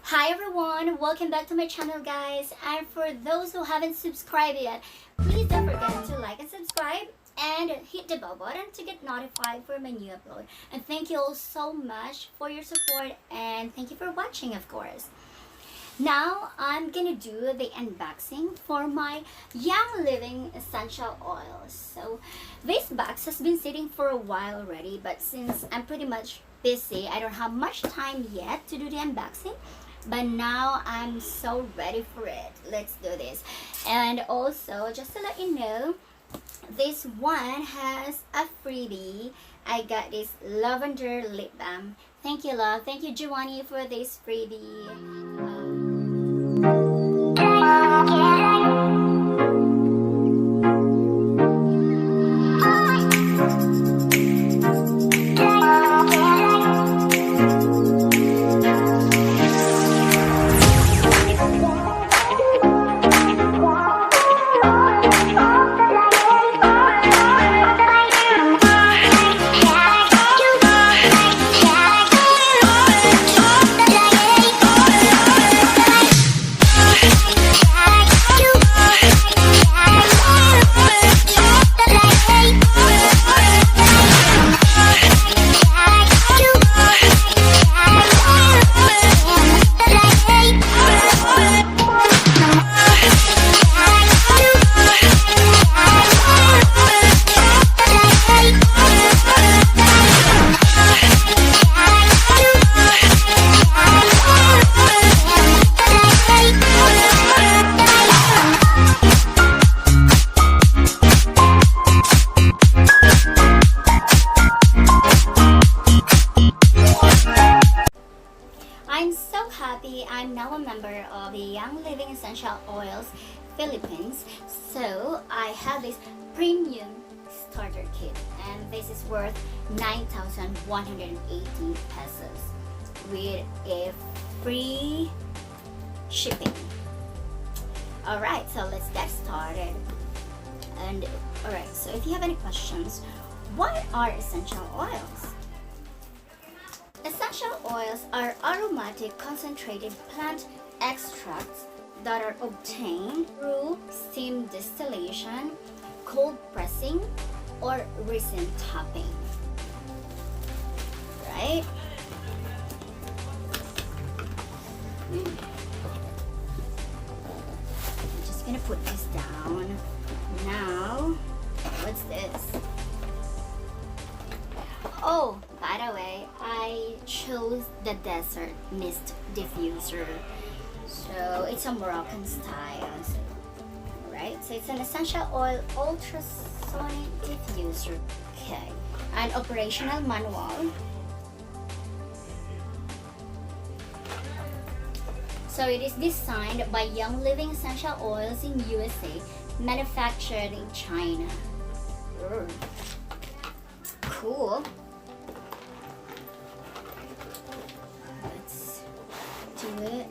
Hi everyone, welcome back to my channel guys, and for those who haven't subscribed yet, please don't forget to like and subscribe and hit the bell button to get notified for my new upload. And thank you all so much for your support, and thank you for watching, of course. Now I'm gonna do the unboxing for my Young Living essential oils. So this box has been sitting for a while already, but since I'm pretty much busy, I don't have much time yet to do the unboxing, but now I'm so ready for it. Let's do this. And also, just to let you know, this one has a freebie. I got this Lavender Lip Balm. Thank you, love. Thank you, Giovanni, for this freebie. I'm so happy I'm now a member of the Young Living Essential Oils Philippines. So I have this premium starter kit, and this is worth 9,180 pesos with a free shipping. Alright, so let's get started. And alright, so if you have any questions, what are essential oils? Essential oils are aromatic concentrated plant extracts that are obtained through steam distillation, cold pressing, or resin tapping. Right? I'm just gonna put this down. Now, what's this? Oh, by the way, I chose the Desert Mist Diffuser. So it's a Moroccan style. Right? So it's an essential oil ultrasonic diffuser. Okay. An operational manual. So it is designed by Young Living Essential Oils in USA, manufactured in China. Cool. Do it.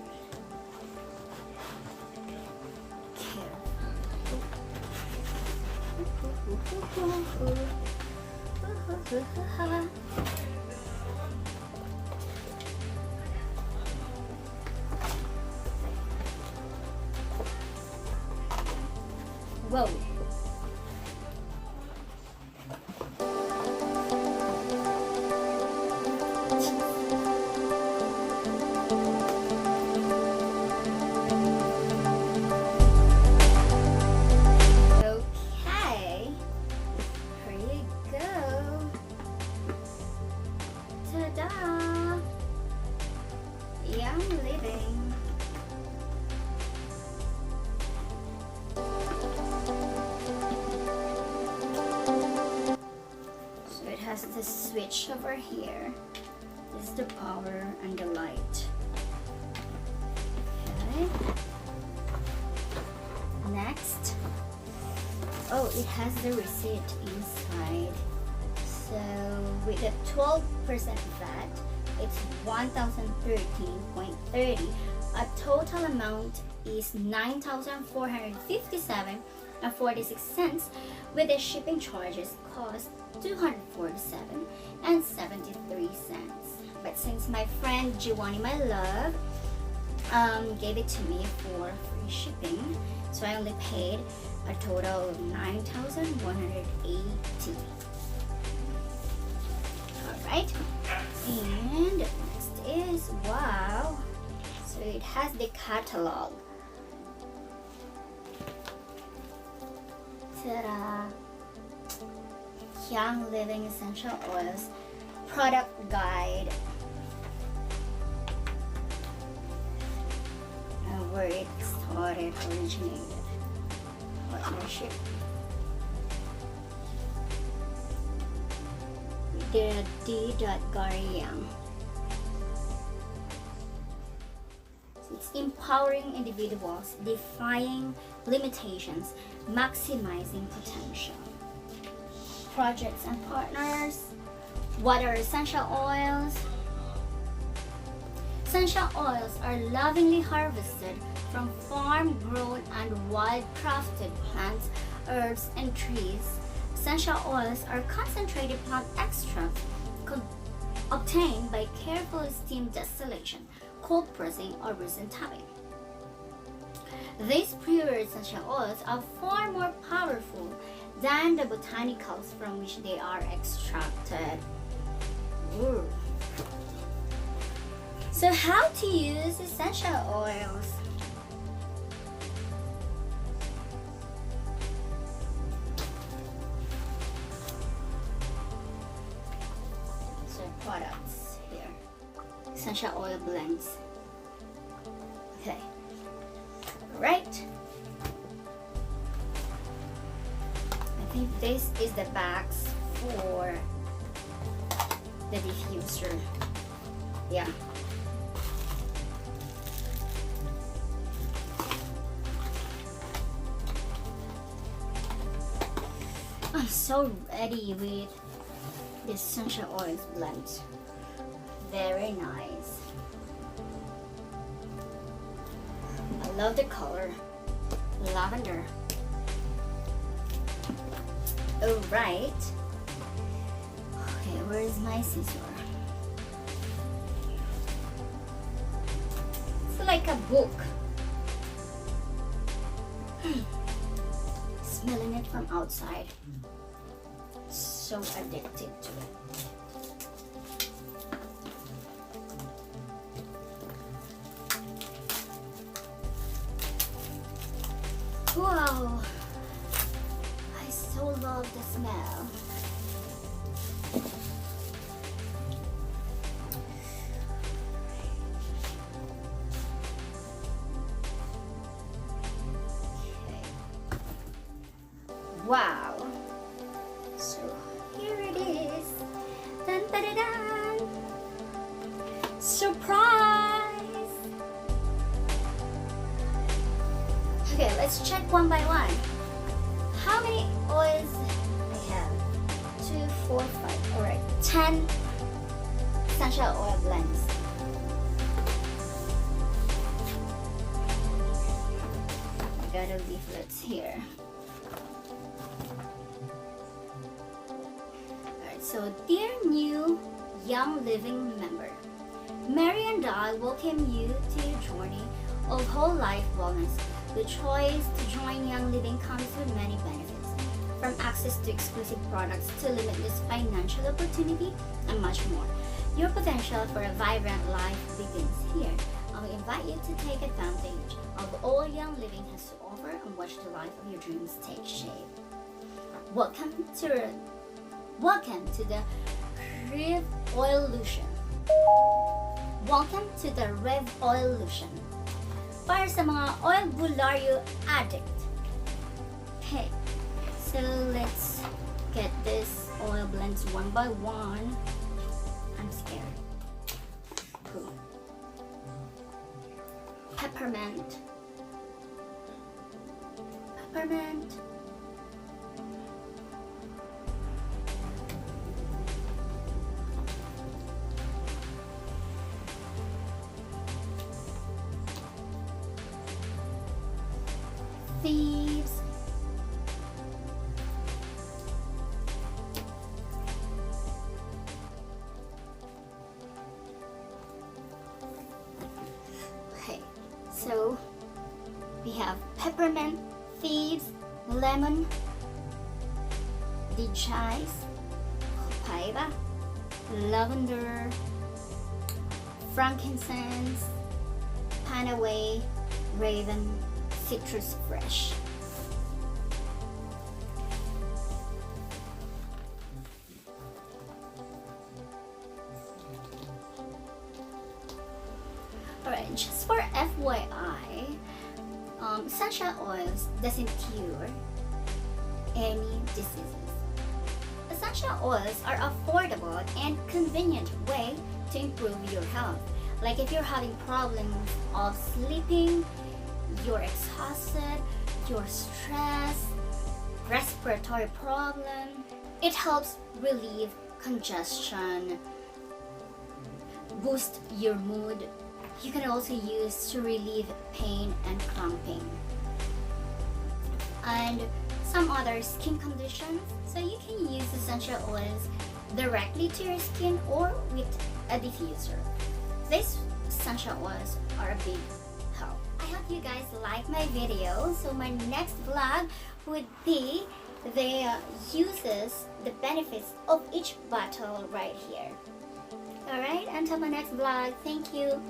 Whoa. Young Living. So it has the switch over here. This is the power and the light. Okay. Next. Oh, it has the receipt inside. So with a 12% VAT, it's 1,013.30. A total amount is 9,457.46, with the shipping charges cost 247.73. But since my friend Giovanni, my love, gave it to me for free shipping, so I only paid a total of 9,180. Alright, and next is, wow, so it has the catalog. Ta-da! Young Living Essential Oils Product Guide. Where it started, originated, partnership. The D. Gariam. It's empowering individuals, defying limitations, maximizing potential. Projects and partners. What are essential oils? Essential oils are lovingly harvested from farm-grown and wild-crafted plants, herbs, and trees. Essential oils are concentrated plant extracts obtained by careful steam distillation, cold pressing, or resin tapping. These pure essential oils are far more powerful than the botanicals from which they are extracted. Ooh. So how to use essential oils? So products here. Essential oil blends. Okay. Right. I think this is the box for the diffuser. Yeah. I'm so ready with the essential oils blend. Very nice. I love the color. Lavender. Alright. Okay, where is my scissor? It's like a book. Smelling it from outside. So addicted to it. Wow, I so love the smell. Okay. Wow. So here it is. Dun, dun, dun, dun. Surprise! Okay, let's check one by one. How many oils I have? 2, 4, 5. Alright, 10 essential oil blends. I got a leaflets here. Alright, so dear new Young Living member, Mary and I welcome you to your journey of whole life wellness. The choice to join Young Living comes with many benefits, from access to exclusive products to limitless financial opportunity and much more. Your potential for a vibrant life begins here. I will invite you to take advantage of all Young Living has to offer and watch the life of your dreams take shape. Welcome to the Rev Oil Lotion. Welcome to the Rev Oil Lotion. Para sa mga oil bularyo addict. Okay, so let's get this oil blends one by one. I'm scared. Cool. Peppermint. Peppermint. Thieves. Okay, So we have peppermint, thieves, lemon, the chives, papaya, lavender, frankincense, panaway, raven, citrus fresh. Alright, just for FYI, essential oils doesn't cure any diseases. Essential oils are affordable and convenient way to improve your health. Like if you're having problems of sleeping, you're exhausted, you're stressed, respiratory problem, it helps relieve congestion, boost your mood. You can also use to relieve pain and cramping and some other skin conditions. So you can use essential oils directly to your skin or with a diffuser. These essential oils are a big help. I hope you guys like my video. So my next vlog would be the uses, the benefits of each bottle right here. Alright, until my next vlog, thank you.